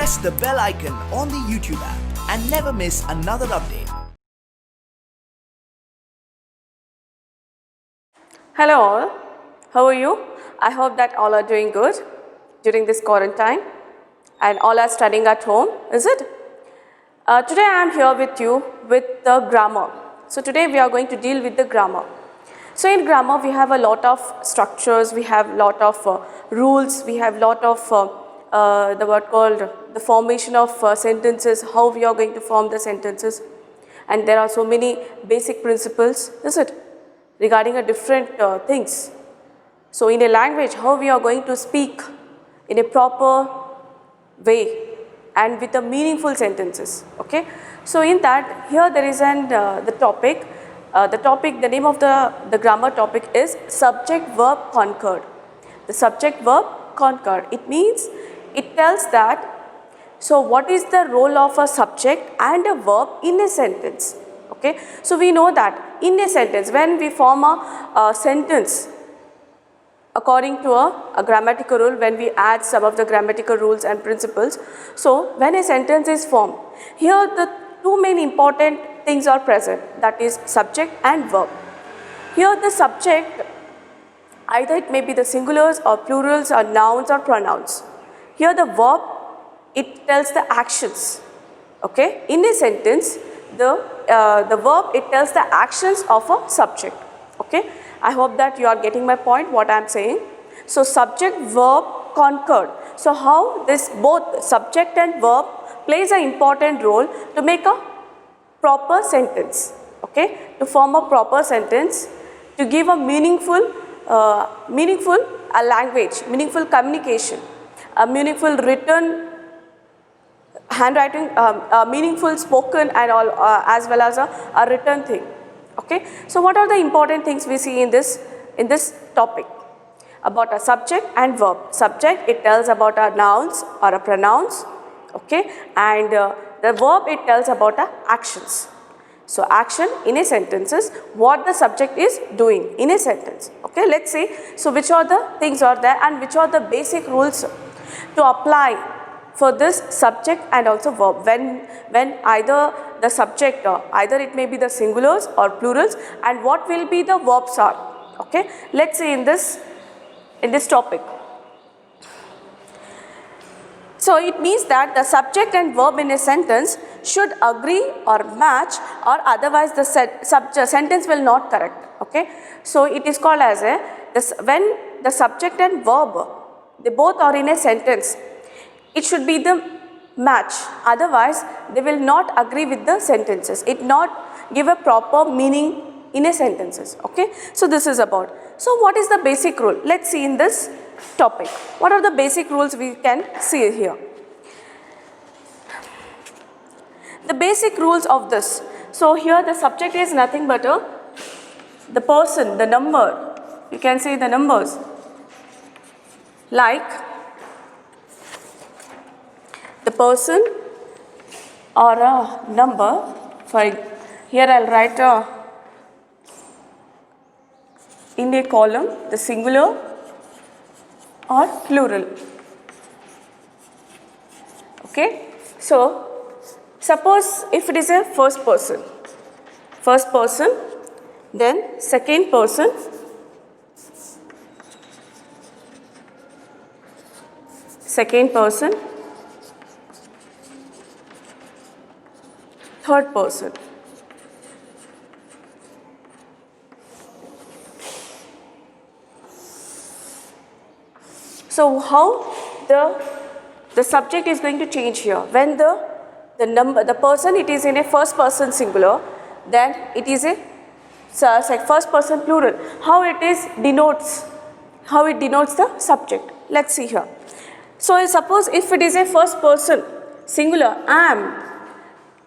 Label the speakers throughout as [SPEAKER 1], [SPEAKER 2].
[SPEAKER 1] press the bell icon on the YouTube app and never miss another update.
[SPEAKER 2] Hello all, how are you? I hope that all are doing good during this quarantine and all are studying at home, is it? Today I am here with you with the grammar. So today we are going to deal with the grammar. So in grammar we have a lot of structures, we have a lot of rules, we have a lot of the word called the formation of sentences, how we are going to form the sentences, and there are so many basic principles, is it, regarding a different things. So in a language, how we are going to speak in a proper way and with a meaningful sentences, okay. So in that, here there is the topic, the name of the grammar topic is subject verb concord. The subject verb concord, it means, it tells that, so what is the role of a subject and a verb in a sentence, okay. So we know that in a sentence, when we form a sentence according to a grammatical rule, when we add some of the grammatical rules and principles, so when a sentence is formed, here the two main important things are present, that is subject and verb. Here the subject, either it may be the singulars or plurals or nouns or pronouns. Here the verb, it tells the actions, okay. In a sentence, the verb, it tells the actions of a subject, okay. I hope that you are getting my point, what I am saying. So subject verb concord. So how this both subject and verb plays an important role to make a proper sentence, okay, to form a proper sentence, to give a meaningful language, meaningful communication, a meaningful written handwriting, meaningful spoken and all, as well as a written thing, okay. So what are the important things we see in this topic about a subject and verb? Subject, it tells about our nouns or a pronouns, okay, and the verb, it tells about our actions. So action in a sentence is what the subject is doing in a sentence, okay. Let's see, so which are the things are there and which are the basic rules to apply for this subject and also verb when either the subject, or either it may be the singulars or plurals, and what will be the verbs are, okay. Let's see in this topic. So it means that the subject and verb in a sentence should agree or match, or otherwise the sentence will not correct, okay. So it is called as when the subject and verb, they both are in a sentence, it should be the match, otherwise they will not agree with the sentences, it not give a proper meaning in a sentences, okay. So this is about, so what is the basic rule? Let's see in this topic, what are the basic rules we can see here. The basic rules of this, so here the subject is nothing but the person, the number, you can say the numbers, like the person or a number. For here I'll write in a column the singular or plural, okay. So suppose if it is a first person, then second person, third person. So how the subject is going to change here? When the person, it is in a first person singular, then it is a first person plural. How it denotes the subject? Let's see here. So suppose if it is a first person singular, am,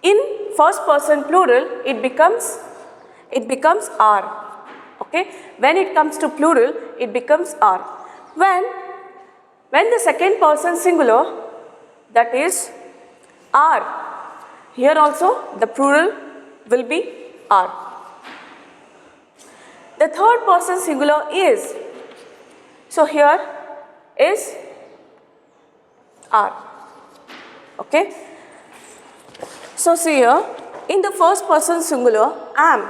[SPEAKER 2] in first person plural, it becomes are, okay. When it comes to plural, it becomes are. When the second person singular, that is are, here also the plural will be are. The third person singular is, so here is are. Okay. So see here, in the first person singular, am,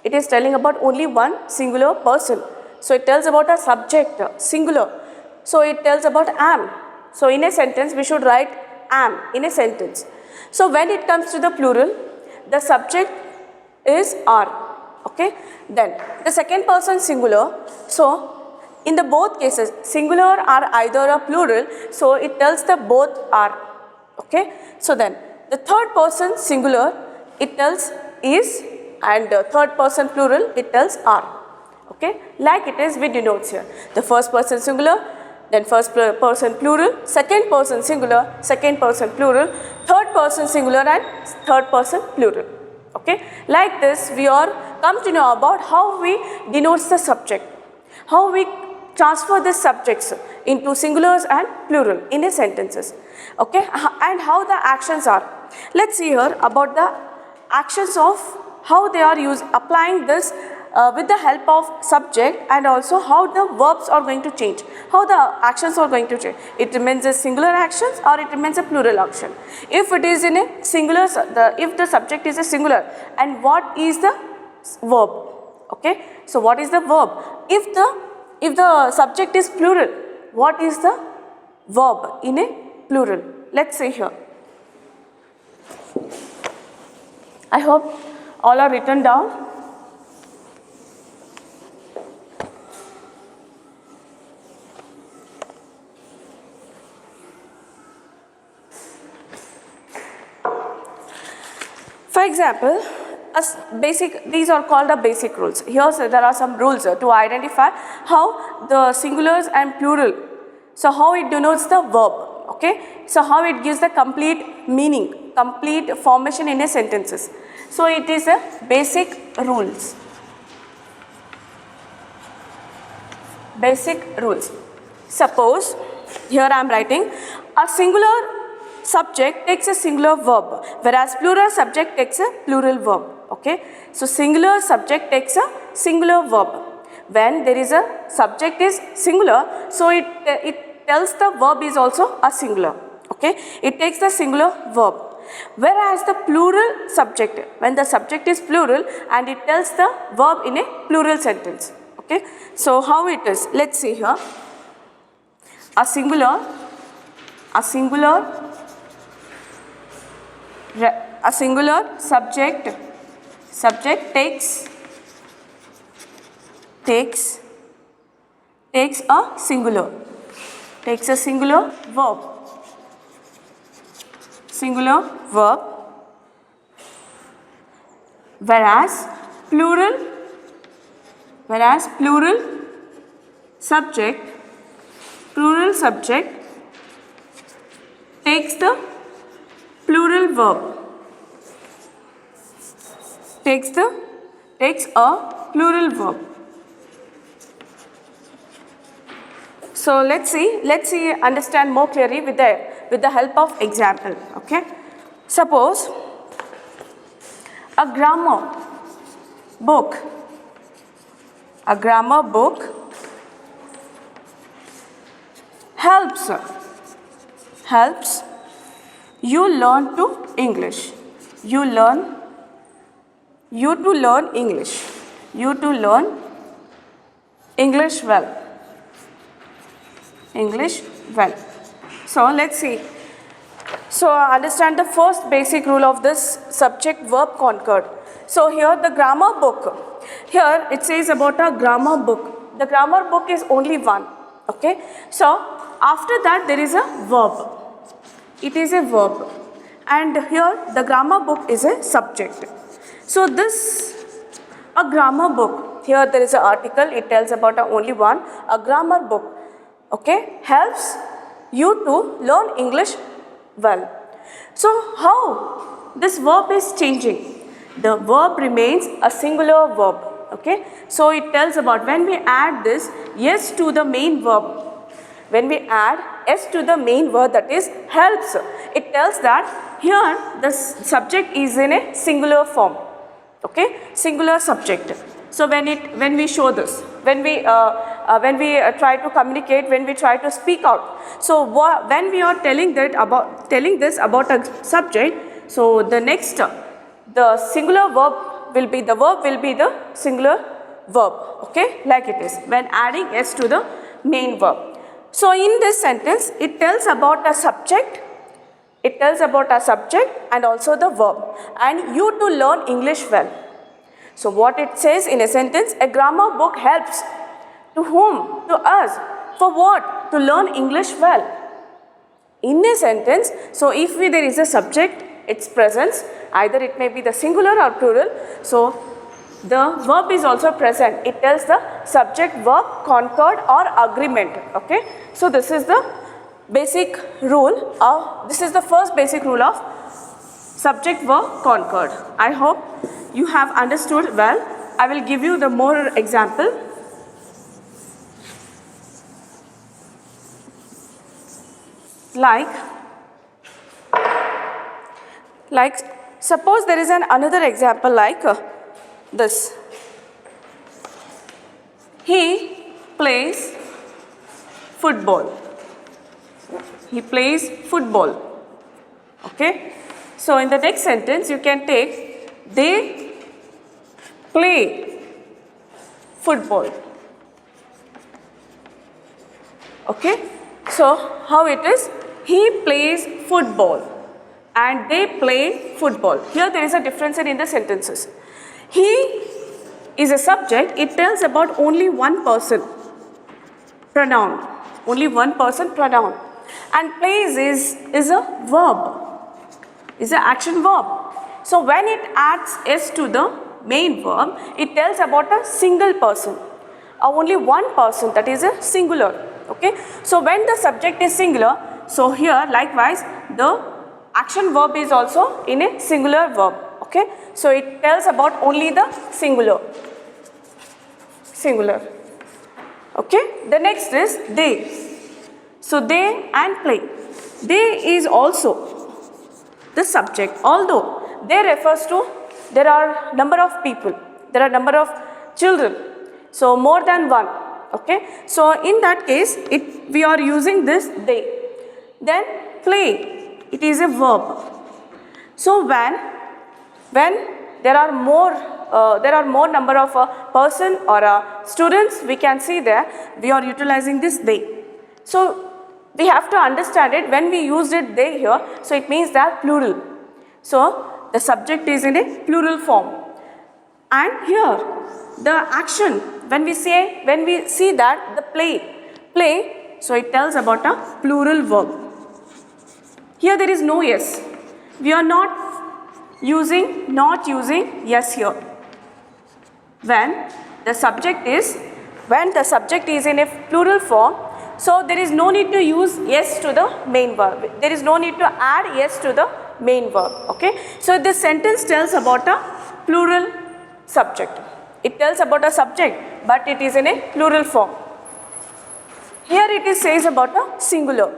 [SPEAKER 2] it is telling about only one singular person. So it tells about a subject, singular. So it tells about am. So in a sentence, we should write am in a sentence. So when it comes to the plural, the subject is are. Okay. Then the second person singular. So in the both cases, singular are either a plural. So it tells the both are. Okay. So then the third person singular, it tells is, and third person plural, it tells are. Okay. Like it is, we denotes here. The first person singular, then first person plural, second person singular, second person plural, third person singular and third person plural. Okay. Like this, we are come to know about how we denotes the subject, how we transfer the subjects into singulars and plural in a sentences. Okay. And how the actions are. Let's see here about the actions of how they are applying this with the help of subject, and also how the verbs are going to change, how the actions are going to change. It remains a singular actions or it remains a plural action. If it is in a singular, if the subject is a singular, and what is the verb? Okay. So what is the verb? If the subject is plural, what is the verb in a plural? Let's see here. I hope all are written down. For example, these are called the basic rules. Here there are some rules to identify how the singulars and plural, so how it denotes the verb. Okay. So how it gives the complete meaning, complete formation in a sentences. So it is a basic rules. Basic rules. Suppose here I am writing a singular subject takes a singular verb, whereas plural subject takes a plural verb. Okay. So singular subject takes a singular verb. When there is a subject is singular, so it tells the verb is also a singular. Okay. It takes the singular verb. Whereas the plural subject, when the subject is plural, and it tells the verb in a plural sentence. Okay. So how it is? Let's see here. A singular subject takes a singular verb, whereas plural subject takes the plural verb, takes a plural verb. So let's see, understand more clearly with the help of example. Okay. Suppose a grammar book helps you learn to English. You to learn English well. So let's see. So understand the first basic rule of this subject verb Concord. So here the grammar book. Here it says about a grammar book. The grammar book is only one. Okay. So after that there is a verb. It is a verb. And here the grammar book is a subject. So a grammar book. Here there is an article. It tells about only one. A grammar book. Okay. Helps you to learn English well. So how this verb is changing? The verb remains a singular verb. Okay. So it tells about when we add this yes to the main verb. When we add s to the main verb, that is helps, it tells that here the subject is in a singular form. Okay. Singular subject. So when we show this, when we when we try to communicate, when we try to speak out. So when we are telling this about a subject, so the singular verb will be the singular verb, okay, like it is when adding s to the main verb. So in this sentence, it tells about a subject. It tells about a subject and also the verb, and you to learn English well. So what it says in a sentence, a grammar book helps to whom? To us. For what? To learn English well. In a sentence, so if there is a subject, its presence, either it may be the singular or plural, so the verb is also present. It tells the subject, verb, concord or agreement, okay. So this is the basic rule of, this is the first basic rule of subject, verb, concord. I hope you have understood well. I will give you the more example. Like suppose there is another example like this. He plays football. He plays football. Okay. So in the next sentence you can take they play football. Okay. So how it is? He plays football and they play football. Here there is a difference in the sentences. He is a subject. It tells about only one person pronoun. Only one person pronoun. And plays is a verb. Is an action verb. So when it adds s to the main verb, it tells about a single person. Only one person, that is a singular. Okay. So when the subject is singular, so here likewise the action verb is also in a singular verb. Okay. So it tells about only the singular. Okay. The next is they. So they and play. They is also the subject, although they refers to there are number of people, there are number of children, so more than one. Okay. So in that case we are using this they. Then play, it is a verb. So when there are more number of person or students, we can see there we are utilizing this they. So we have to understand it when we used it they here, so it means that plural. So the subject is in a plural form. And here the action, when we see that the play, so it tells about a plural verb. Here there is no yes. We are not using yes here. When the subject is in a plural form, so there is no need to use yes to the main verb. There is no need to add yes to the main verb. Okay. So this sentence tells about a plural subject. It tells about a subject, but it is in a plural form. Here it says about a singular.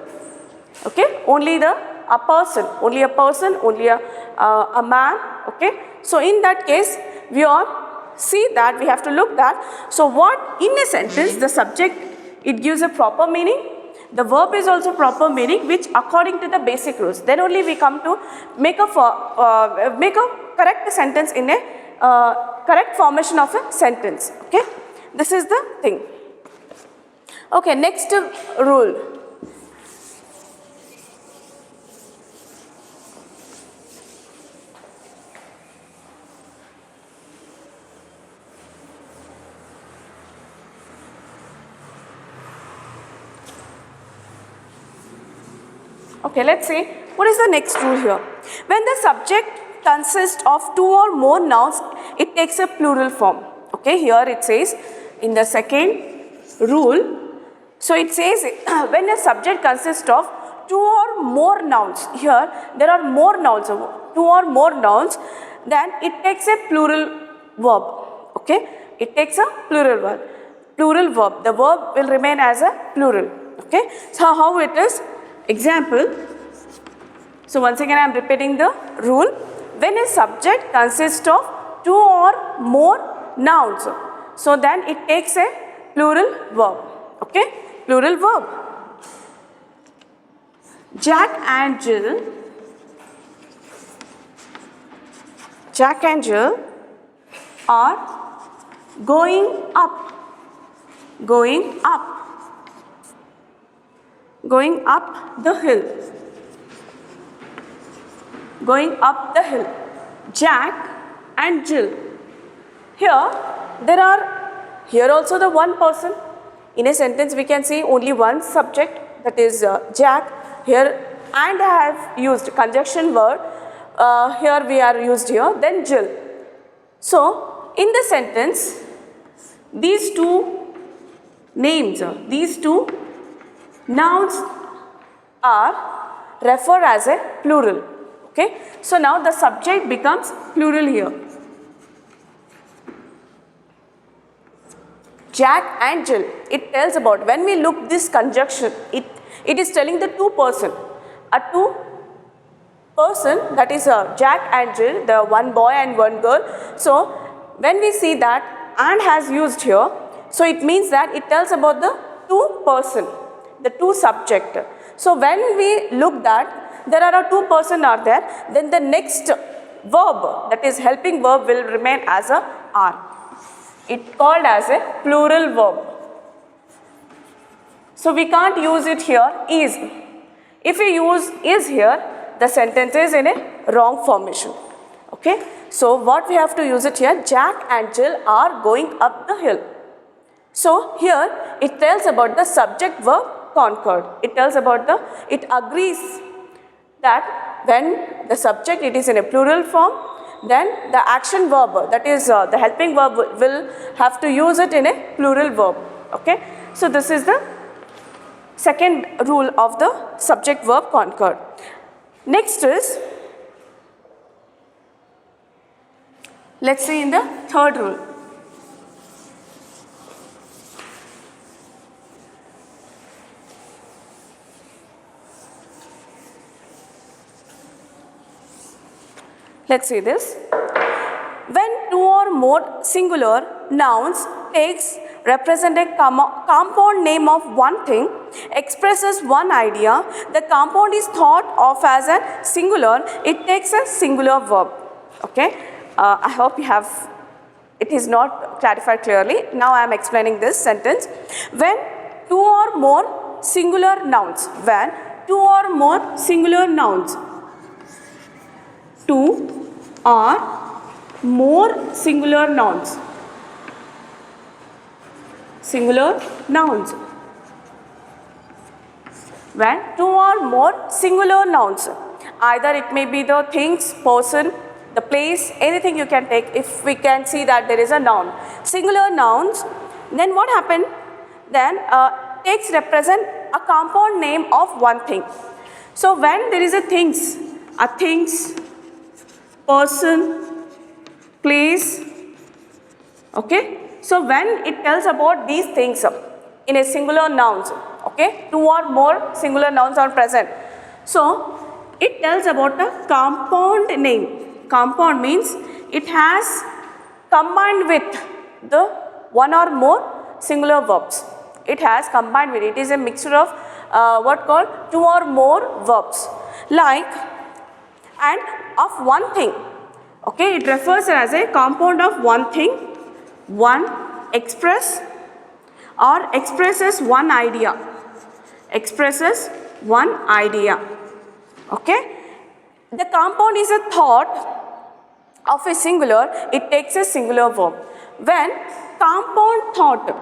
[SPEAKER 2] Okay. Only a person, only a man. Okay. So in that case, we have to look that. So what in a sentence the subject, it gives a proper meaning. The verb is also proper meaning, which according to the basic rules. Then only we come to make a correct sentence in a correct formation of a sentence. Okay. This is the thing. Okay. Next rule. Okay, let's see what is the next rule here. When the subject consists of two or more nouns, it takes a plural form. Okay, here it says in the second rule, so it says when a subject consists of two or more nouns, here there are more nouns, two or more nouns, then it takes a plural verb. Okay, it takes a plural verb. The verb will remain as a plural. Okay, so how it is? Example. So once again I am repeating the rule. When a subject consists of two or more nouns, so then it takes a plural verb. Okay, plural verb. Jack and Jill are going up the hill. Going up the hill. Jack and Jill. Here also the one person. In a sentence we can see only one subject, that is Jack. Here and I have used conjunction word. Here we are used here. Then Jill. So in the sentence, these two names, these two nouns are referred as a plural. Okay. So now the subject becomes plural here. Jack and Jill. It tells about, when we look this conjunction, it is telling the two person. A two person, that is Jack and Jill, the one boy and one girl. So when we see that and has used here, so it means that it tells about the two person, the two subject. So when we look that there are two person are there, then the next verb, that is helping verb, will remain as a are. It called as a plural verb. So we can't use it here is. If we use is here, the sentence is in a wrong formation. Okay. So what we have to use it here, Jack and Jill are going up the hill. So here it tells about the subject verb Concord. It tells about it agrees that when the subject it is in a plural form, then the action verb, that is the helping verb, will have to use it in a plural verb. Okay. So this is the second rule of the subject verb Concord. Next is, let's see in the third rule. Let's see this. When two or more singular nouns represent a compound name of one thing, expresses one idea, the compound is thought of as a singular, it takes a singular verb. Okay. I hope you have, it is not clarified clearly. Now I am explaining this sentence. When two or more singular nouns, two or more singular nouns when two or more singular nouns, either it may be the things, person, the place, anything you can take. If we can see that there is a noun, singular nouns, then what happened? Then represent a compound name of one thing. So when there is a things, person, place. Okay. So when it tells about these things in a singular nouns, okay, two or more singular nouns are present. So it tells about a compound name. Compound means it has combined with the one or more singular verbs. It has combined with it. It is a mixture of what called two or more verbs. Like and of one thing. Okay, it refers as a compound of one thing, one express or expresses one idea. Expresses one idea. Okay. The compound is a thought of a singular, it takes a singular verb. When compound thought,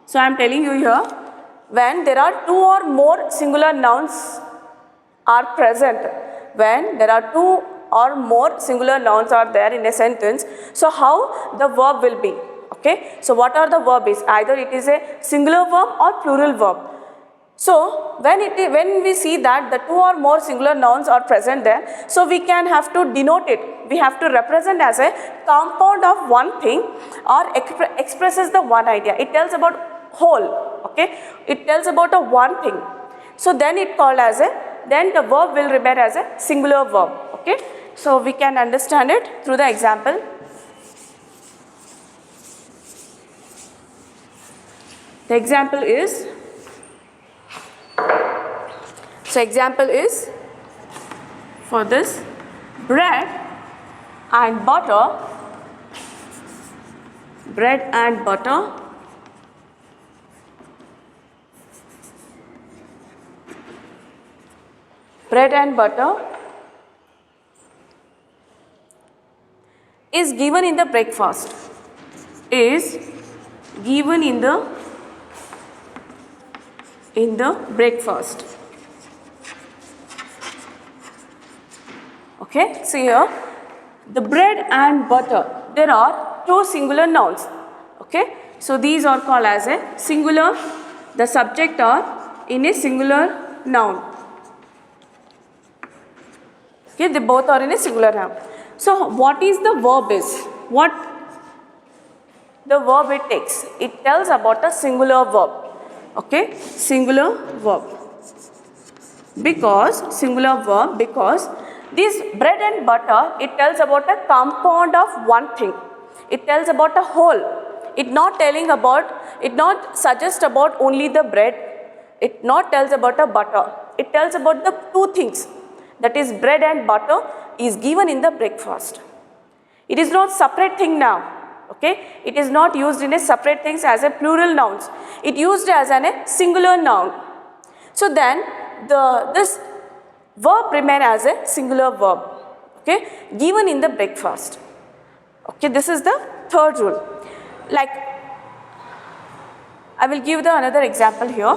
[SPEAKER 2] so I am telling you here, when there are two or more singular nouns are present, when there are two or more singular nouns are there in a sentence, so how the verb will be? Okay, so what are the verb is? Either it is a singular verb or plural verb. So when we see that the two or more singular nouns are present there, so we can have to denote it. We have to represent as a compound of one thing or expresses the one idea. It tells about whole. Okay, it tells about a one thing. So then it called as then the verb will remain as a singular verb. Okay, so we can understand it through the example. The example is, so example is for this, bread and butter, bread and butter is given in the breakfast, is given in the breakfast. Okay, see here, the bread and butter, there are two singular nouns. Okay, so these are called as a singular, the subject are in a singular noun. Okay, they both are in a singular noun. So what is the verb is? What the verb it takes? It tells about a singular verb. Okay, singular verb. Because this bread and butter, it tells about a compound of one thing. It tells about a whole. It not suggest about only the bread. It not tells about a butter. It tells about the two things. That is, bread and butter is given in the breakfast. It is not separate thing now. Okay, it is not used in a separate things as a plural nouns. It used as a singular noun. So then this verb remain as a singular verb. Okay, given in the breakfast. Okay, this is the third rule. Like, I will give another example here.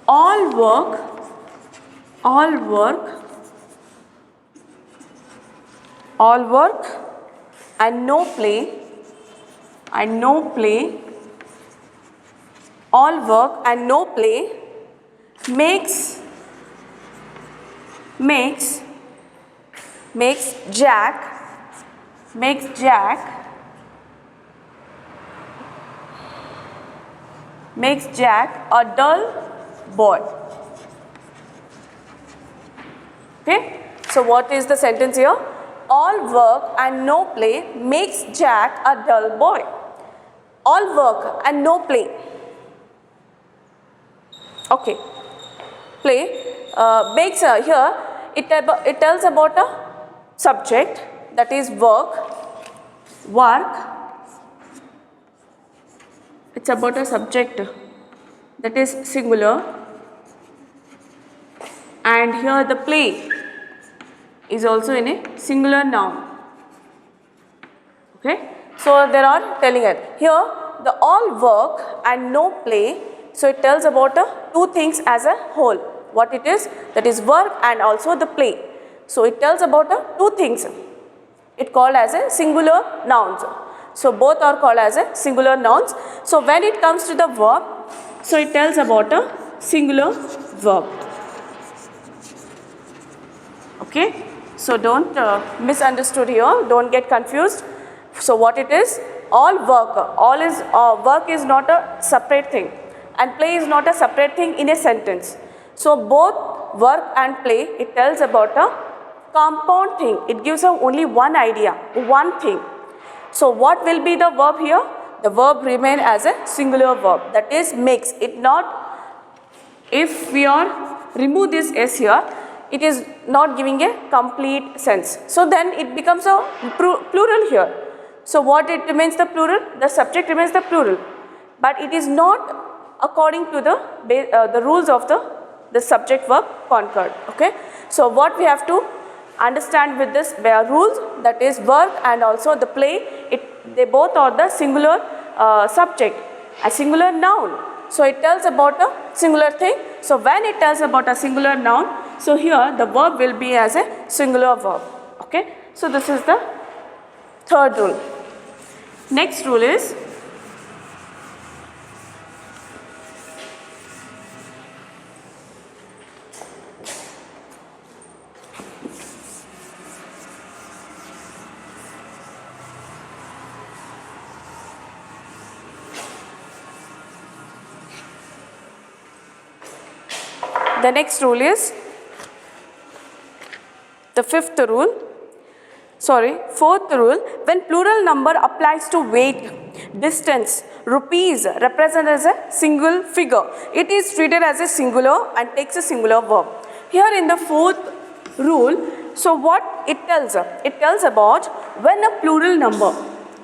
[SPEAKER 2] All work and no play, all work and no play makes Jack a dull boy. Okay, so what is the sentence here? All work and no play makes Jack a dull boy. All work and no play. Okay, play makes here it tells about a subject, that is work. It's about a subject, that is singular, and here the play is also in a singular noun. Okay, so they are telling it here the all work and no play, so it tells about two things as a whole. What it is? That is work and also the play. So it tells about two things. It called as a singular nouns. So both are called as a singular nouns. So when it comes to the verb, so it tells about a singular verb. Okay, so don't misunderstood here, don't get confused. So what it is? All work, work is not a separate thing and play is not a separate thing in a sentence. So both work and play, it tells about a compound thing. It gives only one idea, one thing. So what will be the verb here? The verb remain as a singular verb, that is makes. It not, if we are remove this s here, it is not giving a complete sense. So then it becomes a plural here. So what it remains the plural? The subject remains the plural, but it is not according to the rules of the subject verb Concord. Okay, so what we have to understand with this rules, that is work and also the play, they both are the singular subject, a singular noun. So it tells about a singular thing. So when it tells about a singular noun, so here the verb will be as a singular verb. Okay, so this is the third rule. Next rule is The fourth rule, when plural number applies to weight, distance, rupees represent as a single figure. It is treated as a singular and takes a singular verb. Here in the fourth rule, so what it tells? It tells about when a plural number,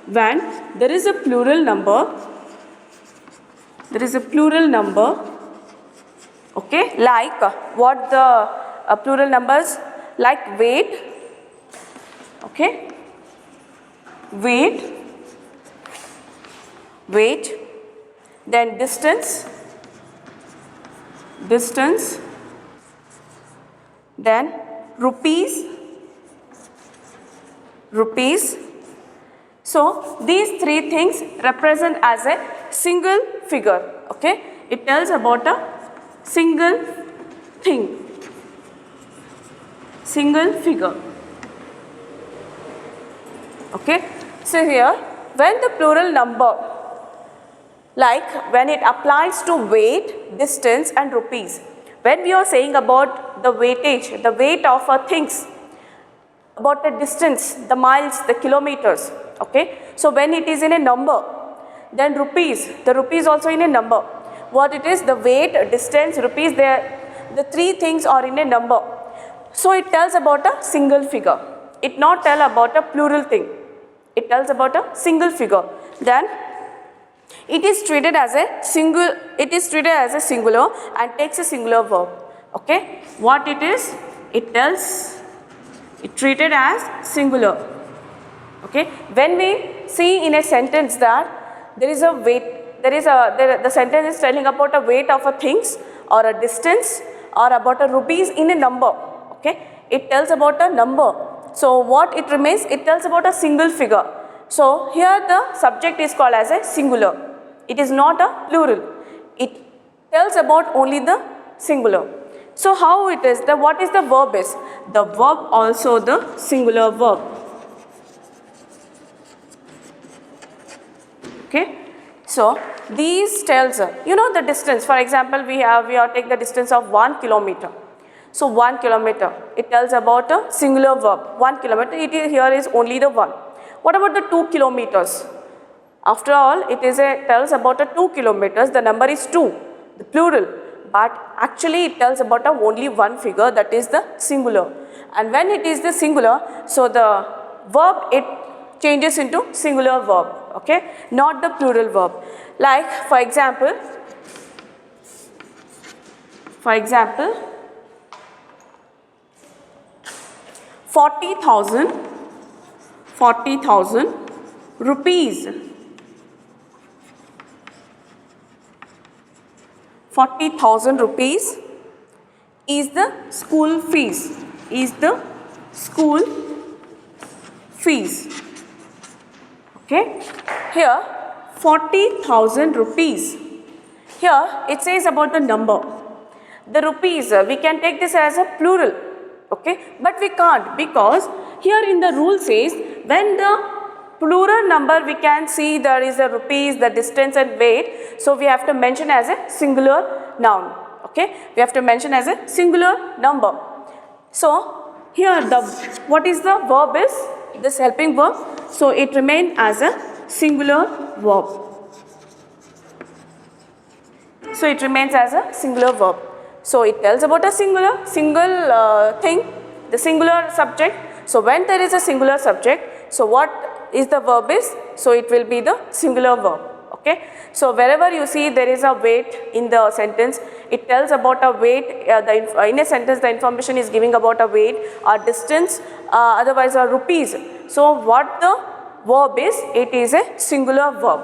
[SPEAKER 2] when there is a plural number, okay, like what the plural numbers, like weight, okay, weight, then distance, then rupees. So these three things represent as a single figure, okay. It tells about a single thing, single figure, okay. So here, when the plural number, like when it applies to weight, distance and rupees, when we are saying about the weightage, the weight of things, about the distance, the miles, the kilometers, okay. So when it is in a number, then rupees, the rupees also in a number. What it is, the weight, distance, rupees, the three things are in a number. So it tells about a single figure. It not tell about a plural thing. It tells about a single figure. Then it is treated as a singular and takes a singular verb. Okay. What it is? It treated as singular. Okay. When we see in a sentence that there is a weight, the sentence is telling about a weight of a things or a distance or about a rupees in a number. Okay. It tells about a number. So what it remains? It tells about a single figure. So here the subject is called as a singular. It is not a plural. It tells about only the singular. So how it is? What is the verb is? The verb also the singular verb. Okay. So these tells, the distance. For example, we take the distance of 1 kilometer. So 1 kilometer, it tells about a singular verb. 1 kilometer, here is only the one. What about the 2 kilometers? After all, it tells about a 2 kilometers, the number is 2, the plural. But actually it tells about only one figure, that is the singular. And when it is the singular, so the verb, it changes into singular verb, okay, not the plural verb. Like for example, 40,000 rupees. 40,000 rupees is the school fees. Okay. Here 40,000 rupees. Here it says about the number. The rupees, we can take this as a plural. Okay. But we can't, because here in the rule says when the plural number we can see there is a rupees, the distance and weight. So we have to mention as a singular noun. Okay. We have to mention as a singular number. So here what is the verb is? This helping verb. So it remains as a singular verb. So it tells about a single thing, the singular subject. So when there is a singular subject, so what is the verb is? So it will be the singular verb. Okay. So wherever you see there is a weight in the sentence, it tells about a weight. In a sentence the information is giving about a weight or distance, otherwise a rupees. So what the verb is? It is a singular verb.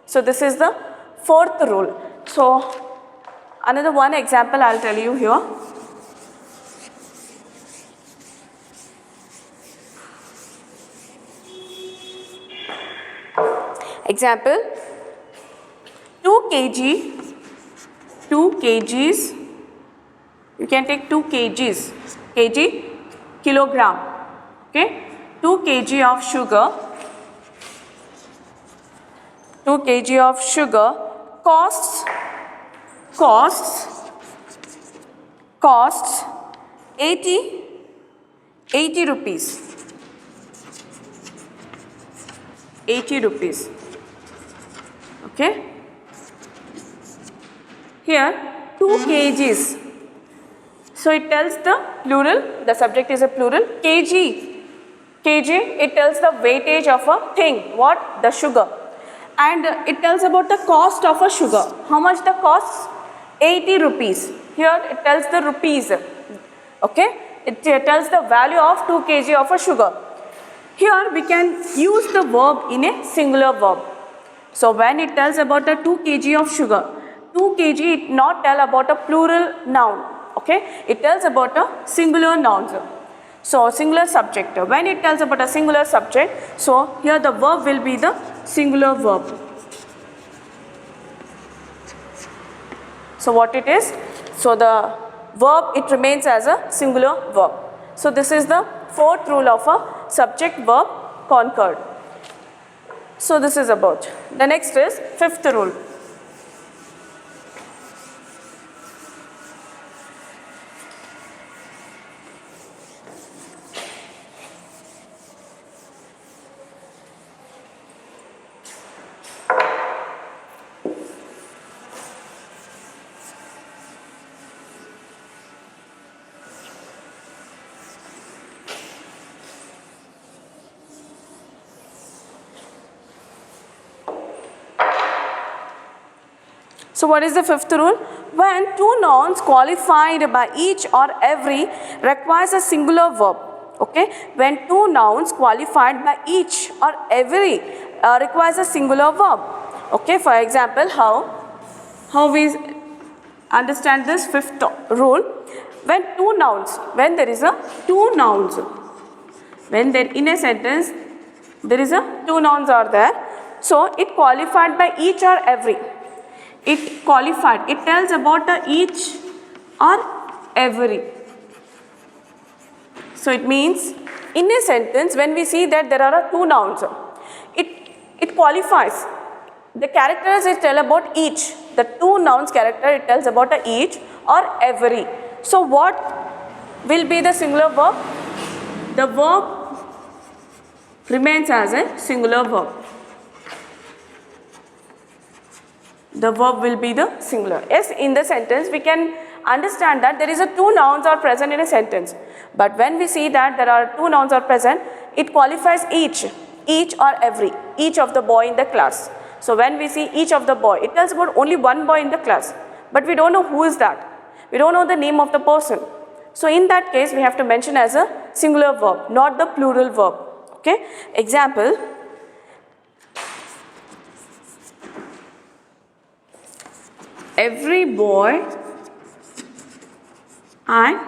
[SPEAKER 2] So this is the fourth rule. So another one example I will tell you here. Example, 2 kgs, you can take 2 kgs, kilogram, okay, 2 kg of sugar, costs 80 80 rupees. 80 rupees. Okay. Here 2 kgs. So it tells the plural, the subject is a plural, kg. Kg, it tells the weightage of a thing. What? The sugar. And it tells about the cost of a sugar. How much the cost? 80 rupees. Here it tells the rupees. Okay. It tells the value of 2 kg of a sugar. Here we can use the verb in a singular verb. So when it tells about a 2 kg of sugar, 2 kg it not tell about a plural noun. Okay, it tells about a singular noun. So singular subject. When it tells about a singular subject, so here the verb will be the singular verb. So what it is? So the verb, it remains as a singular verb. So this is the fourth rule of a subject verb concord. So this is about. The next is fifth rule. So what is the fifth rule? When two nouns qualified by each or every requires a singular verb. Okay, when two nouns qualified by each or every requires a singular verb. Okay, for example, how we understand this fifth rule? When two nouns, when there is a two nouns, when there in a sentence there is a two nouns are there, so it qualified by each or every. It qualified, it tells about the each or every. So it means in a sentence when we see that there are two nouns, it qualifies. The characters it tell about each. The two nouns character it tells about a each or every. So what will be the singular verb? The verb remains as a singular verb. The verb will be the singular. Yes, in the sentence we can understand that there is a two nouns are present in a sentence. But when we see that there are two nouns are present, it qualifies each or every, each of the boy in the class. So when we see each of the boy, it tells about only one boy in the class. But we don't know who is that. We don't know the name of the person. So in that case, we have to mention as a singular verb, not the plural verb. Okay. Example. Every boy and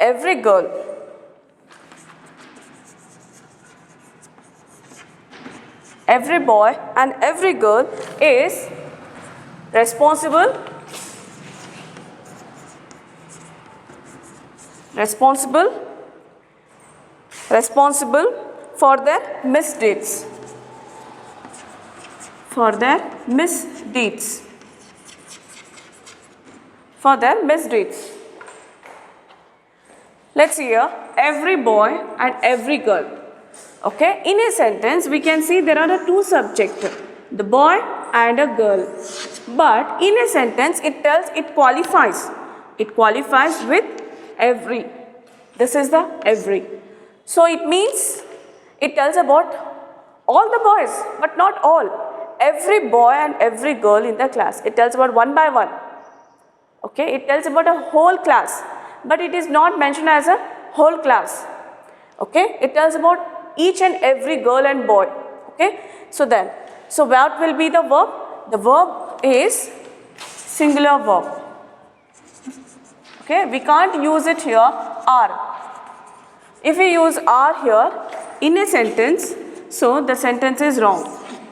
[SPEAKER 2] every girl. Every boy and every girl is responsible for their misdeeds. For their misdeeds. Let's see here, every boy and every girl. Okay, in a sentence we can see there are two subjects, the boy and a girl. But in a sentence it qualifies with every. This is the every. So it means it tells about all the boys, but not all. Every boy and every girl in the class. It tells about one by one. Okay, it tells about a whole class, but it is not mentioned as a whole class. Okay, it tells about each and every girl and boy. Okay, so what will be the verb? The verb is singular verb. Okay, we can't use it here, are. If we use are here in a sentence, so the sentence is wrong.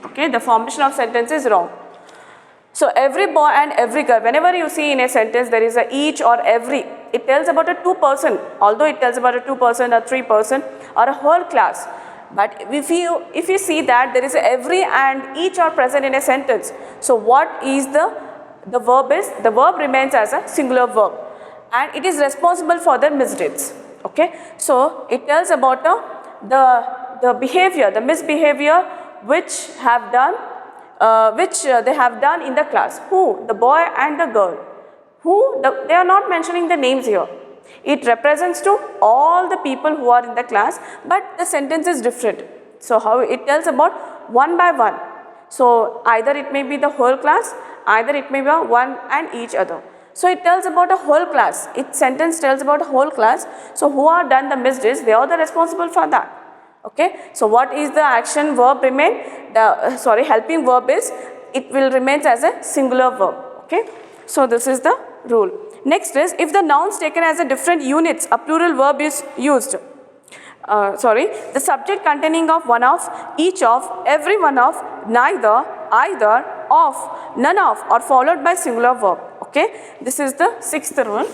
[SPEAKER 2] Okay, the formation of sentence is wrong. So every boy and every girl, whenever you see in a sentence there is a each or every, it tells about a two person, although it tells about a 2 person or 3 person or a whole class. But if you see that there is a every and each are present in a sentence, so what is the verb is? The verb remains as a singular verb. and it is responsible for their misdeeds. Okay, so it tells about the behavior, the misbehavior which have done, they have done in the class. Who? The boy and the girl. Who? They are not mentioning the names here. It represents to all the people who are in the class, but the sentence is different. So how it tells about one by one. So either it may be the whole class, either it may be one and each other. So it tells about a whole class. Its sentence tells about a whole class. So who are done the misdeeds, they are the responsible for that. Okay. So what is the action verb remain? The helping verb is, it will remains as a singular verb. Okay. So this is the rule. Next is, if the nouns taken as a different units, a plural verb is used. The subject containing of one of, each of, every one of, neither, either, of, none of are followed by singular verb. Okay, this is the sixth rule.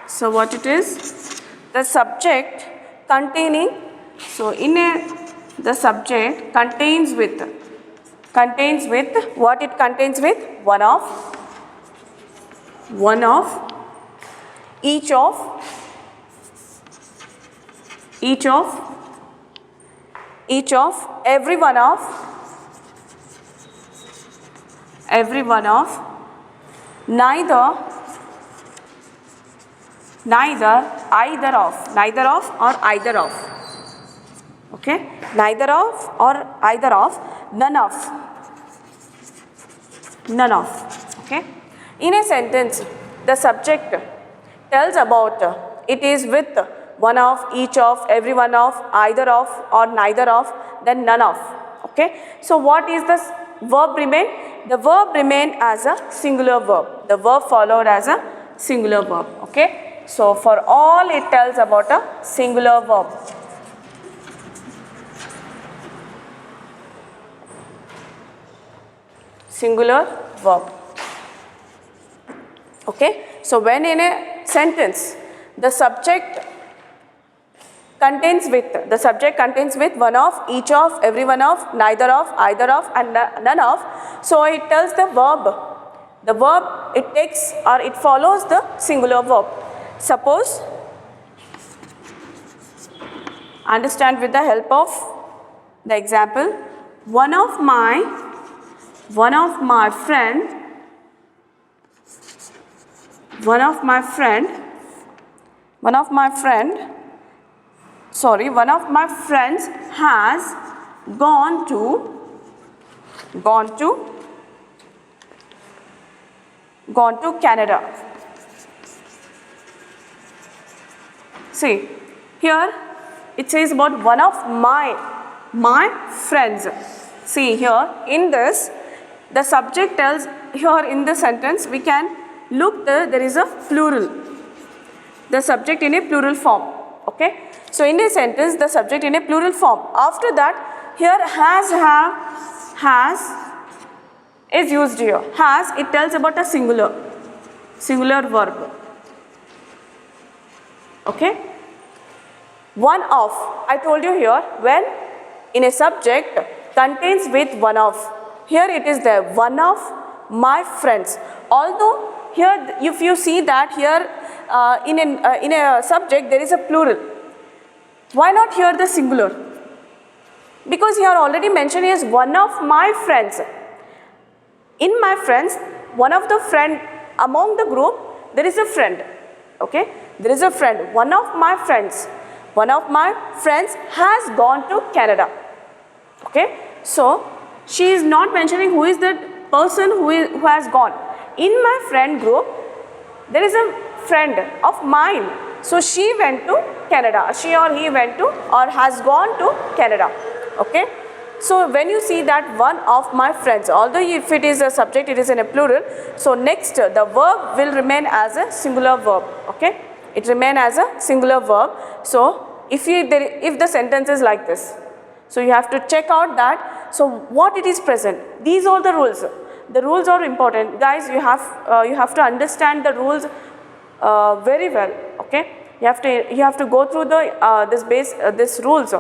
[SPEAKER 2] So what it is? The subject containing, the subject contains with what it contains with? One of, each of, every one of, neither, either of, or either of. Okay, neither of or either of, none of. Okay, in a sentence, the subject tells about it is with one of, each of, every one of, either of, or neither of, then none of. Okay, so what is the verb remain? The verb remain as a singular verb. The verb followed as a singular verb. Okay. So for all it tells about a singular verb. Singular verb. Okay. So when in a sentence the subject contains with, one of, each of, every one of, neither of, either of, and none of. So it tells the verb. The verb, it takes or it follows the singular verb. Suppose, understand with the help of the example, one of my friends has gone to Canada. See, here it says about one of my friends. See here, in this, the subject tells, here in the sentence, we can look, there is a plural. The subject in a plural form. Okay. So in a sentence, the subject in a plural form. After that, here has, is used here. Has, it tells about a singular verb. Okay. One of, I told you here, when in a subject contains with one of. Here it is there, one of my friends. Although here, if you see that here in a subject there is a plural. Why not here the singular? Because here already mentioned is one of my friends. In my friends, one of the friend among the group, there is a friend. Okay, there is a friend. One of my friends has gone to Canada. Okay, so she is not mentioning who is the person who has gone. In my friend group, there is a friend of mine. So she went to Canada. She or he went to or has gone to Canada. Okay. So when you see that one of my friends, although if it is a subject, it is in a plural. So next, the verb will remain as a singular verb. Okay. It remain as a singular verb. So if the sentence is like this. So you have to check out that, so what it is present. These are the rules. The rules are important. Guys, you have to understand the rules very well, okay? You have to go through this rules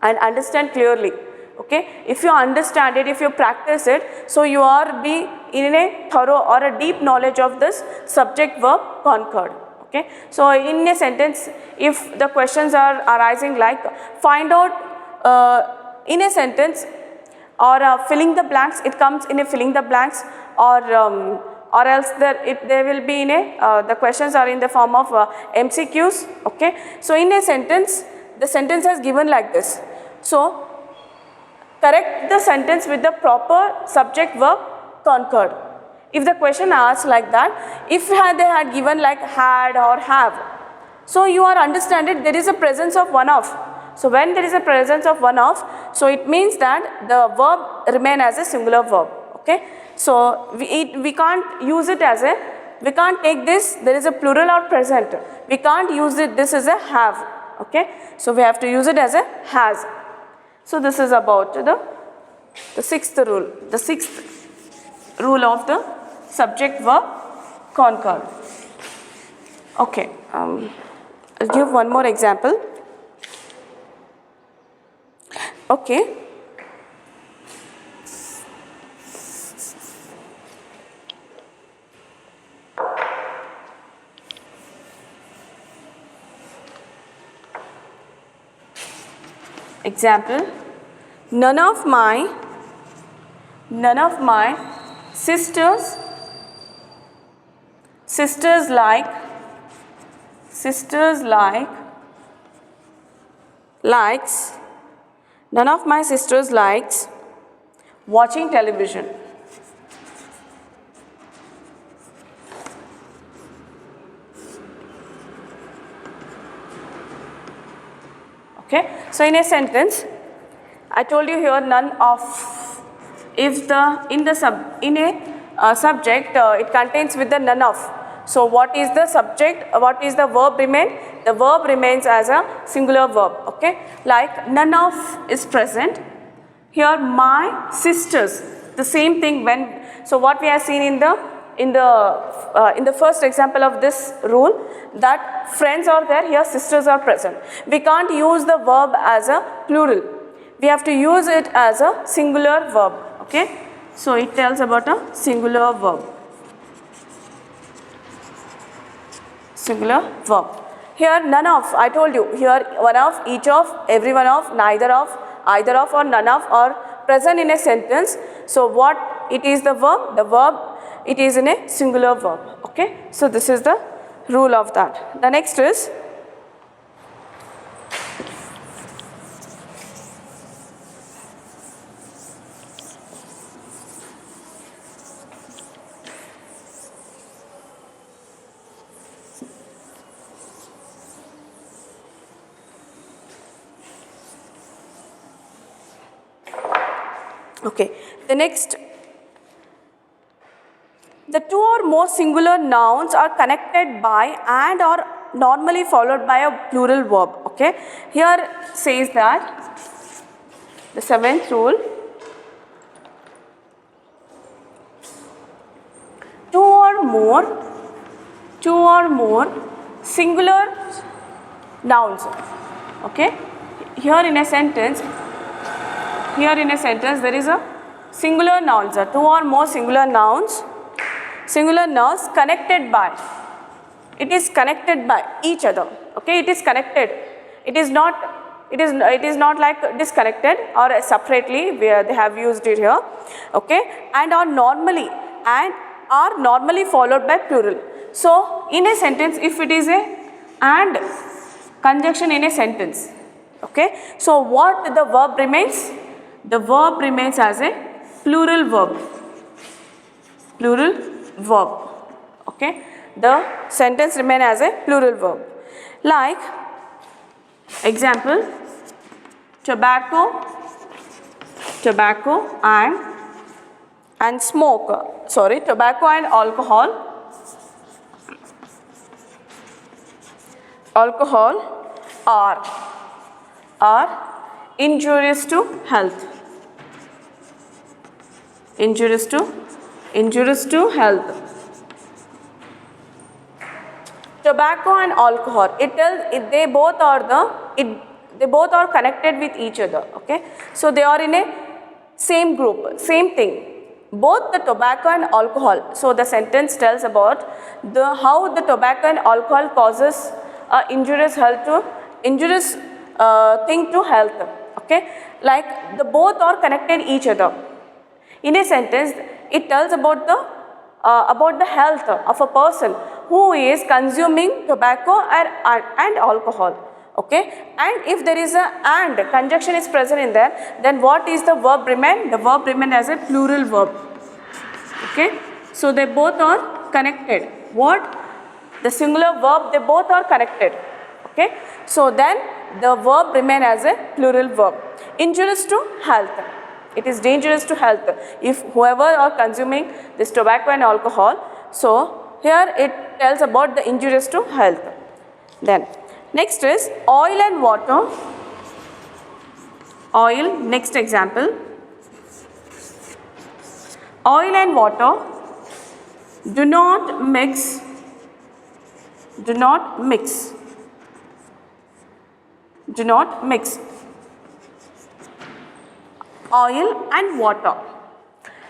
[SPEAKER 2] and understand clearly, okay? If you understand it, if you practice it, so you are be in a thorough or a deep knowledge of this subject verb concord, okay? So in a sentence, if the questions are arising like find out in a sentence or filling the blanks, it comes in a filling the blanks, or else there will be in a the questions are in the form of MCQs, okay? So in a sentence, the sentence is given like this. So correct the sentence with the proper subject verb concord. If the question asks like that, if they had given like had or have, so you are understanding there is a presence of one of. So when there is a presence of one of, so it means that the verb remain as a singular verb, okay? So we can't use it as we can't take this, there is a plural or present. We can't use it, this is a have, okay? So we have to use it as a has. So this is about the sixth rule. The sixth rule of the subject verb concord. Okay, I'll give one more example. Okay. Example, none of my sisters likes none of my sisters likes watching television. Okay, so in a sentence, I told you here none of. If in a subject it contains with the none of. So what is the subject? What is the verb remain? The verb remains as a singular verb. Okay, like none of is present. Here my sisters. The same thing when. So what we have seen in the first example of this rule, that friends are there, here sisters are present. We can't use the verb as a plural. We have to use it as a singular verb. Okay, so it tells about a singular verb. Singular verb. Here none of, I told you, here one of, each of, every one of, neither of, either of or none of are present in a sentence. So what it is the verb? The verb, it is in a singular verb. Okay, so this is the rule of that. The next is okay. The next, the two or more singular nouns are connected by and are normally followed by a plural verb. Okay, here says that the seventh rule, two or more singular nouns. Okay, here in a sentence there is a singular nouns, two or more singular nouns connected by, it is connected by each other. Okay, it is connected, it is not like disconnected or separately where they have used it here. Okay, and are normally followed by plural. So in a sentence, if it is a and conjunction in a sentence, okay, so what the verb remains? The verb remains as a plural verb. Plural verb. Okay, the sentence remains as a plural verb. Like example, tobacco and smoke. Sorry, tobacco and alcohol are injurious to health. Injurious to health. Tobacco and alcohol. They both are connected with each other. Okay, so they are in a same group, same thing. Both the tobacco and alcohol. So the sentence tells about how the tobacco and alcohol causes injurious thing to health. Okay, like the both are connected each other. In a sentence, it tells about the health of a person who is consuming tobacco and alcohol. Okay, and if there is a and conjunction is present in there, then what is the verb remain? The verb remain as a plural verb. Okay, so they both are connected. What? The singular verb, they both are connected. Okay, so then the verb remain as a plural verb. Injurious to health. It is dangerous to health if whoever are consuming this tobacco and alcohol. So here it tells about the injurious to health. Then next is oil and water. Oil, next example. Oil and water do not mix. Do not mix. Do not mix. Oil and water.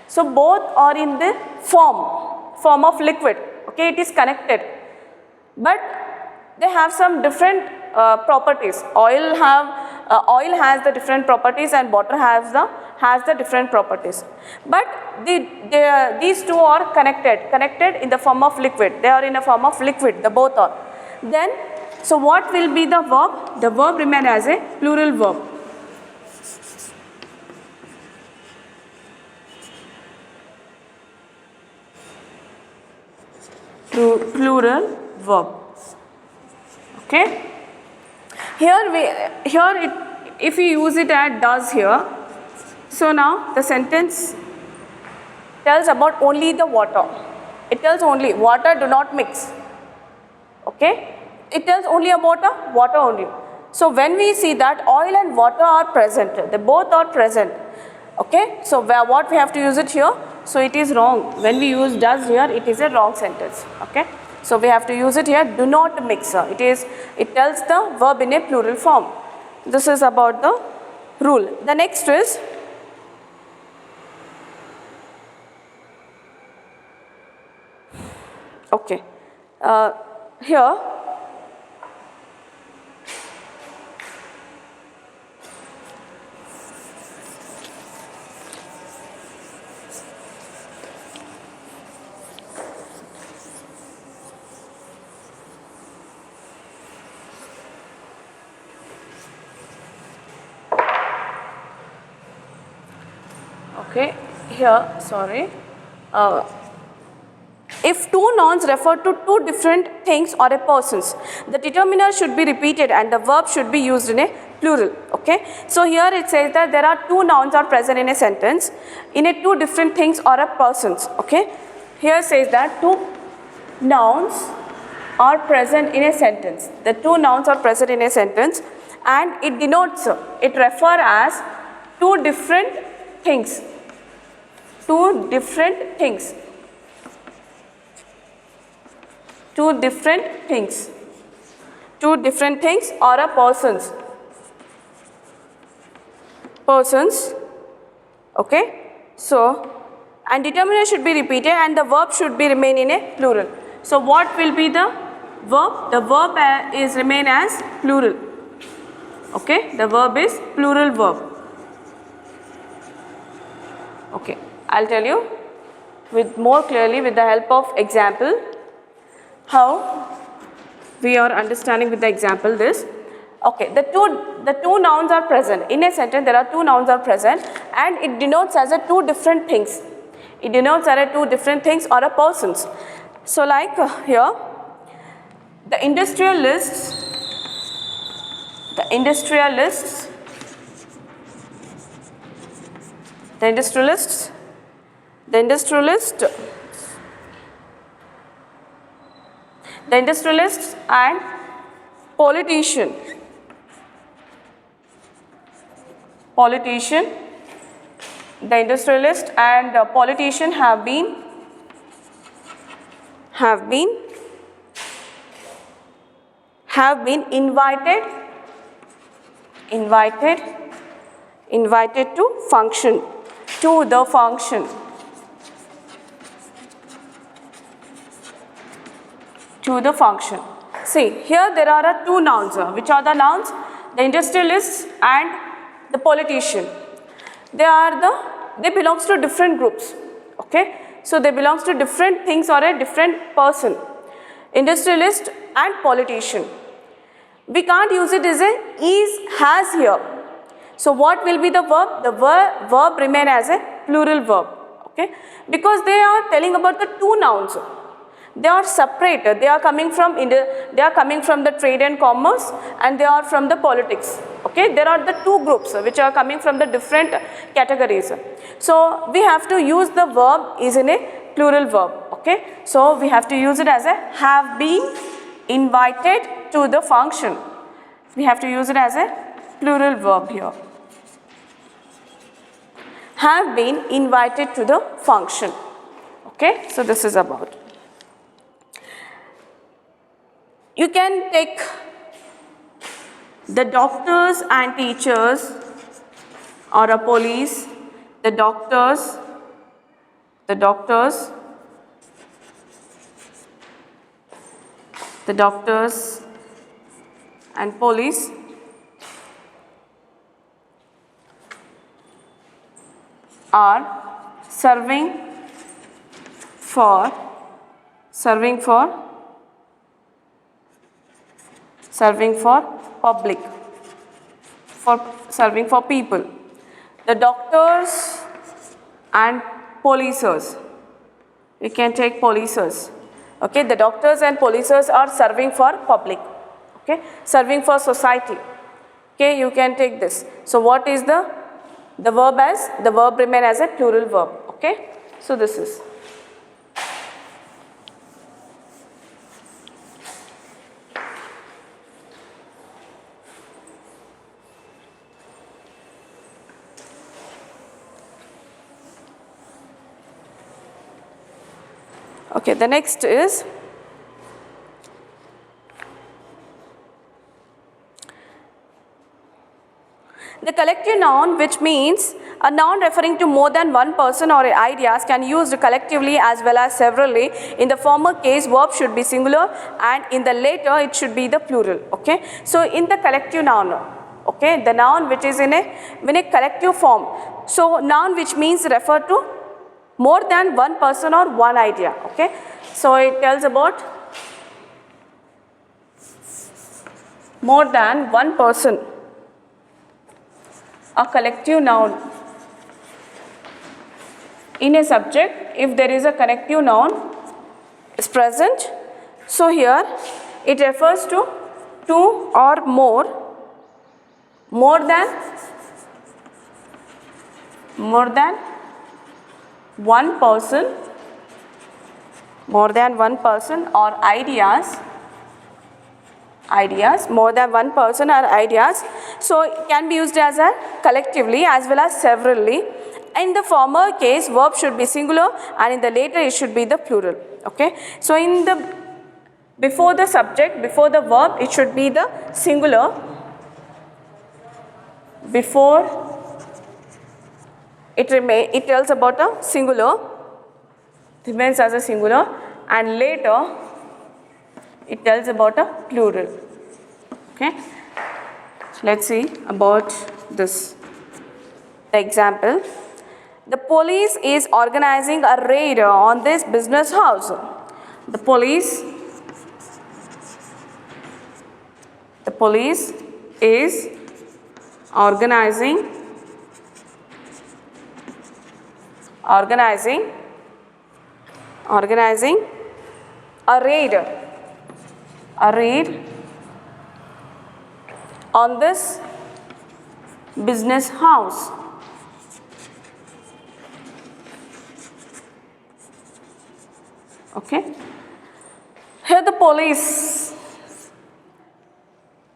[SPEAKER 2] So both are in the form of liquid. Okay, it is connected, but they have some different properties. Oil has the different properties and water has the different properties. But these two are connected in the form of liquid. They are in a form of liquid. The both are. Then, so what will be the verb? The verb remain as a plural verb. Plural verb. Okay. If we use it as does here, so now the sentence tells about only the water. It tells only water do not mix. Okay. It tells only about the water only. So when we see that oil and water are present, they both are present. Okay. So what we have to use it here? So it is wrong. When we use does here, it is a wrong sentence. Okay. So we have to use it here. Do not mix. It tells the verb in a plural form. This is about the rule. The next is okay. Here. Okay, here, sorry. If two nouns refer to two different things or a persons, the determiner should be repeated and the verb should be used in a plural. Okay, so here it says that there are two nouns are present in a sentence in a two different things or a persons. Okay, here says that two nouns are present in a sentence. The two nouns are present in a sentence, and it denotes, it refers as two different things. Two different things. Two different things. Two different things or a persons. Persons. Okay. So, and determiner should be repeated and the verb should be remain in a plural. So, what will be the verb? The verb is remain as plural. Okay. The verb is plural verb. Okay. I'll tell you with more clearly with the help of example how we are understanding with the example this. Okay, the two nouns are present in a sentence. There are two nouns are present, and it denotes as a two different things. It denotes as a two different things or a persons. So, like here, the industrialists. The industrialists. The industrialists. The industrialists and politician. politician, the industrialist and politician have been invited to function, to the function. To the function. See, here there are two nouns. Which are the nouns? The industrialist and the politician. They belongs to different groups. Okay, so they belongs to different things or a different person. Industrialist and politician. We can't use it as a is, has here. So what will be the verb? The verb remain as a plural verb. Okay, because they are telling about the two nouns. They are separate. They are coming from the trade and commerce, and they are from the politics. Okay, there are the two groups which are coming from the different categories. So we have to use the verb is in a plural verb. Okay, so we have to use it as a have been invited to the function. We have to use it as a plural verb here. Have been invited to the function. Okay, so this is about. You can take the doctors and teachers or a police, the doctors and police are serving for public, serving for people. The doctors and policers, we can take policers. Okay, the doctors and policers are serving for public. Okay, serving for society. Okay, you can take this. So what is the verb as? The verb remain as a plural verb. Okay, so this is. Okay, the next is the collective noun, which means a noun referring to more than one person or ideas can be used collectively as well as severally. In the former case, verb should be singular, and in the later it should be the plural. Okay, so in the collective noun, okay, the noun which is in a collective form. So noun which means refer to more than one person or one idea. Okay, so it tells about more than one person, a collective noun. In a subject, if there is a collective noun is present, so here it refers to two or more than one person or ideas, more than one person or ideas. So it can be used as a collectively as well as severally. In the former case, verb should be singular, and in the later it should be the plural. Okay, so in the before the subject, before the verb, it should be the singular. Before it tells about a singular, remains as a singular, and later it tells about a plural. Okay, so let's see about this. The example: the police is organizing a raid on this business house. The police is organizing a raid on this business house. Okay, here the police,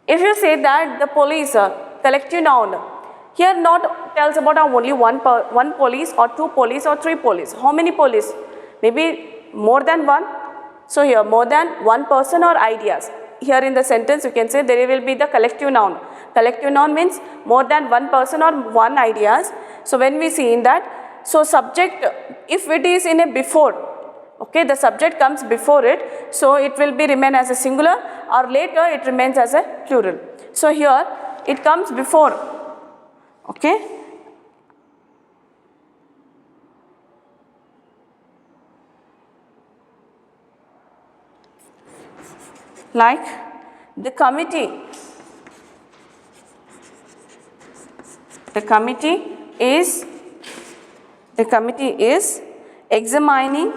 [SPEAKER 2] if you say that the police, collective noun, Here not tells about only one police or two police or three police. How many police? Maybe more than one. So here more than one person or ideas. Here in the sentence you can say there will be the collective noun. Collective noun means more than one person or one ideas. So when we see in that, so subject, if it is in a before, okay, the subject comes before it, so it will be remain as a singular, or later it remains as a plural. So here it comes before, okay. Like the committee is examining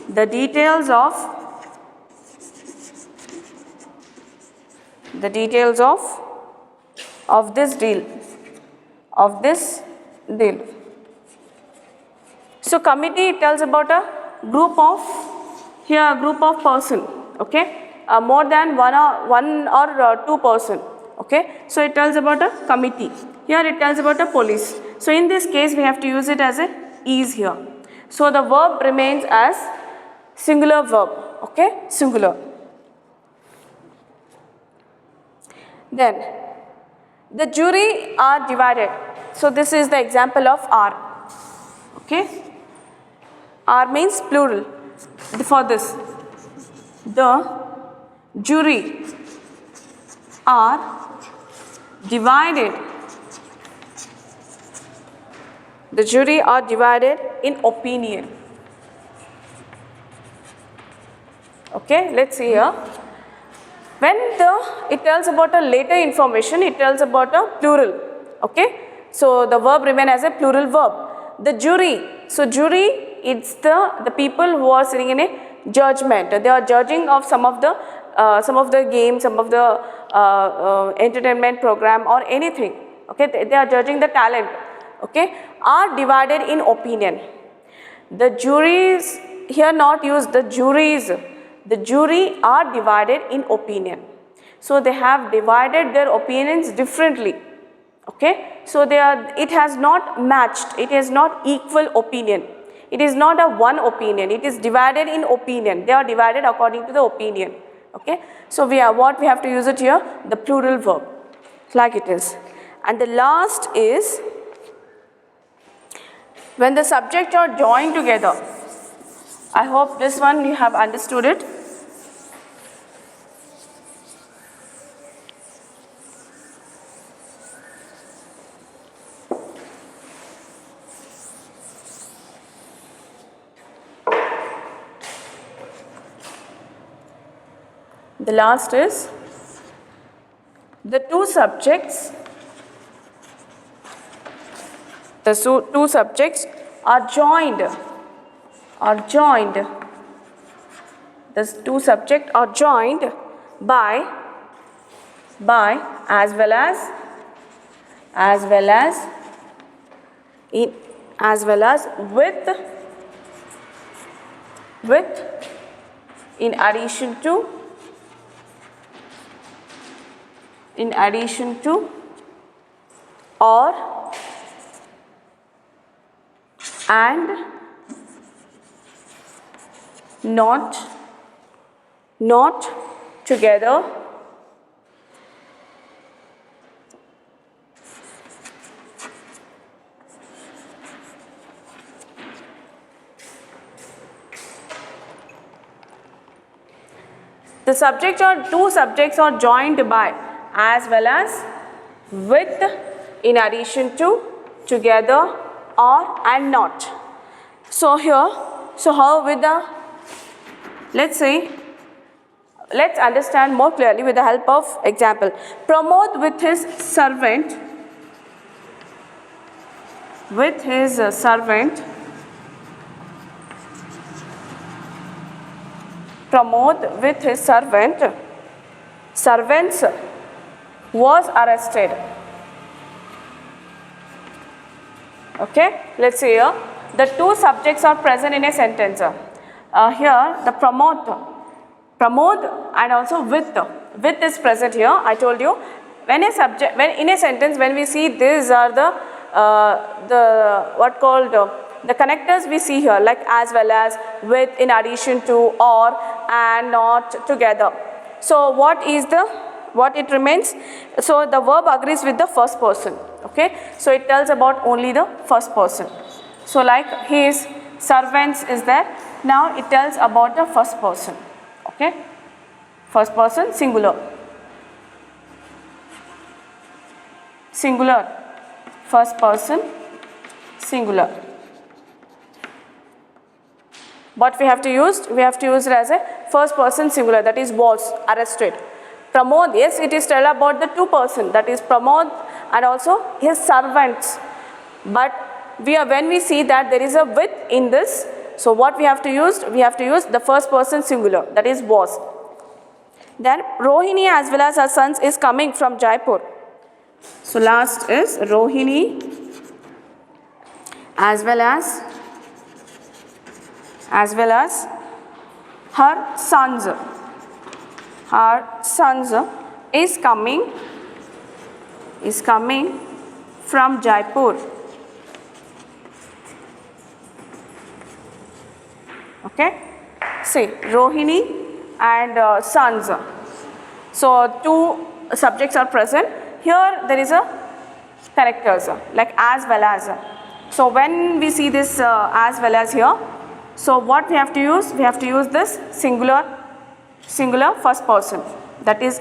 [SPEAKER 2] the details of this deal. So committee tells about a group of person, okay, more than one or two person, okay. So it tells about a committee. Here it tells about a police. So in this case we have to use it as a is here. So the verb remains as singular verb, okay, singular. Then the jury are divided. So this is the example of are, okay. Are means plural. For this, the jury are divided. The jury are divided in opinion. Okay, let's see here. When it tells about a later information, it tells about a plural. Okay, so the verb remain as a plural verb. The jury. So jury, it's the people who are sitting in a judgment. They are judging of some of the games, some of the entertainment program or anything. Okay, they are judging the talent. Okay, are divided in opinion. The juries here not use the juries. The jury are divided in opinion. So they have divided their opinions differently. Okay, so it has not matched. It is not equal opinion. It is not a one opinion. It is divided in opinion. They are divided according to the opinion. Okay, so what we have to use it here, the plural verb, like it is. And the last is when the subjects are joined together. I hope this one you have understood it. The last is the two subjects are joined. The two subjects are joined by as well as with in addition to or and not together the subject or two subjects are joined by as well as with in addition to together or and not. So here, so how with the, let's understand more clearly with the help of example. Pramod with his servant servants was arrested. Okay, let's see here. The two subjects are present in a sentence. Here the Pramod and also with is present here. I told you when in a sentence, when we see these are the the connectors we see here, like as well as, with, in addition to, or, and, not, together. So what it remains? So the verb agrees with the first person. Okay, so it tells about only the first person. So like his servants is there. Now it tells about the first person. Okay, first person singular. Singular, first person singular. What we have to use? We have to use it as a first person singular, that is was arrested. Pramod, yes, it is tell about the two person, that is Pramod and also his servants. But when we see that there is a with in this, so what we have to use? We have to use the first person singular, that is was. Then Rohini as well as her sons is coming from Jaipur. So last is Rohini as well as her sons. Her sons is coming from Jaipur. Okay, see Rohini and sons. So two subjects are present. Here there is a characters like as well as. So when we see this as well as here, so what we have to use? We have to use this singular first person, that is.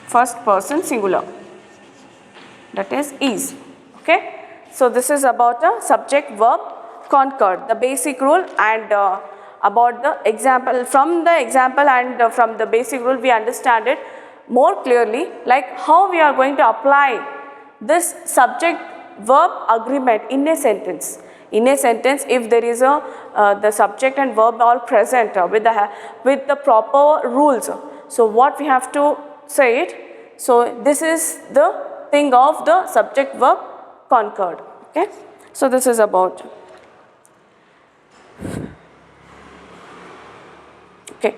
[SPEAKER 2] First person singular, that is. Okay, so this is about a subject verb concord, the basic rule, and about the example. From the example and from the basic rule we understand it more clearly, like how we are going to apply this subject verb agreement in a sentence. In a sentence, if there is the subject and verb all present with the proper rules, so what we have to say it? So this is the thing of the subject verb concord. Okay, so this is about. Okay,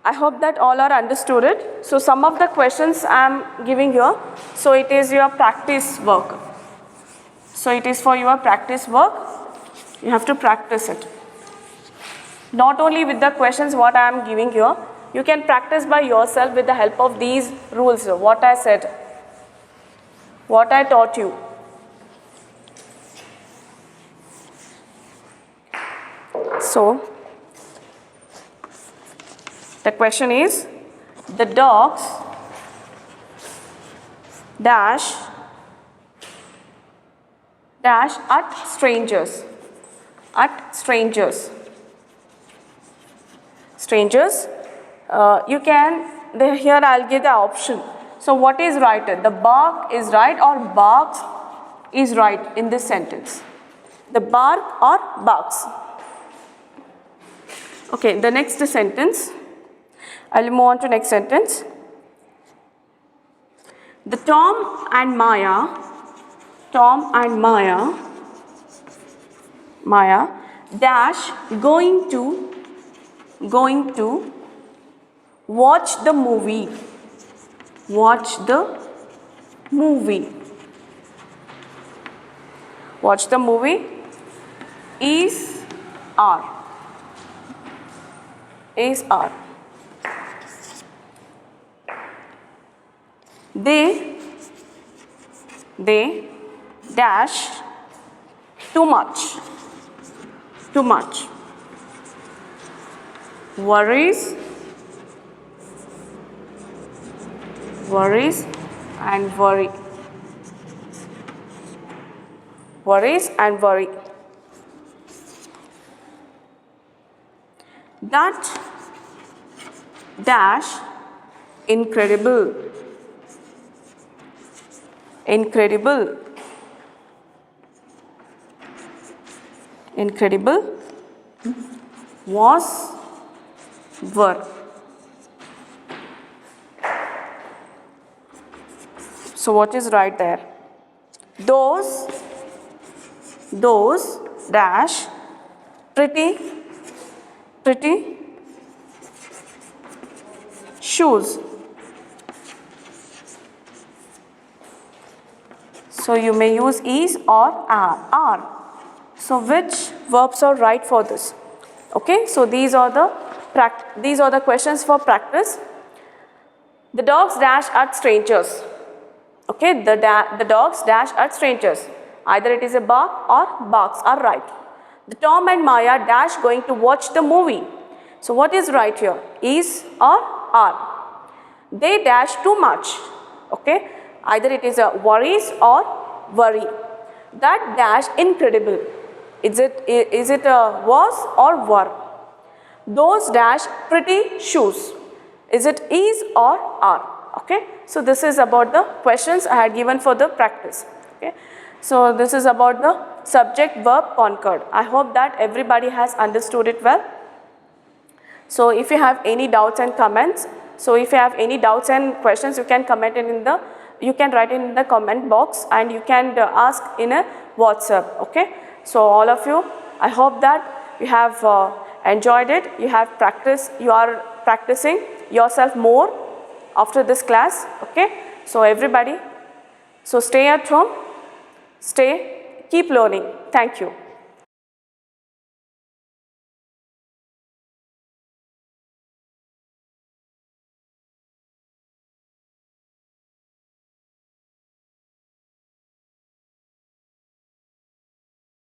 [SPEAKER 2] I hope that all are understood it. So some of the questions I am giving here, so it is your practice work. So it is for your practice work. You have to practice it. Not only with the questions what I am giving here, you can practice by yourself with the help of these rules, what I said, what I taught you. So the question is, the dogs dash at strangers. You can, here I'll give the option. So what is right? The bark is right or barks is right in this sentence? The bark or barks? Okay, the next sentence. I'll move on to next sentence. The Tom and Maya dash going to watch the movie. Watch the movie is are. They dash too much. Worries and worry. That dash incredible was were. So what is right there? Those dash pretty shoes So you may use is or are. So which verbs are right for this? Okay, so these are the questions for practice. The dogs dash at strangers. Okay, the dogs dash at strangers. Either it is a bark or barks are right. The Tom and Maya dash going to watch the movie. So what is right here? Is or are? They dash too much. Okay, either it is a worries or worry. That dash incredible. Is it a was or were? Those dash pretty shoes. Is it is or are? Okay, so this is about the questions I had given for the practice. Okay, so this is about the subject verb concord. I hope that everybody has understood it well. So if you have any doubts and comments, so if you have any doubts and questions, you can comment you can write in the comment box, and you can ask in a WhatsApp. Okay, so all of you, I hope that you have enjoyed it. You are practicing yourself more after this class. Okay, so everybody, so stay at home, keep learning. Thank you.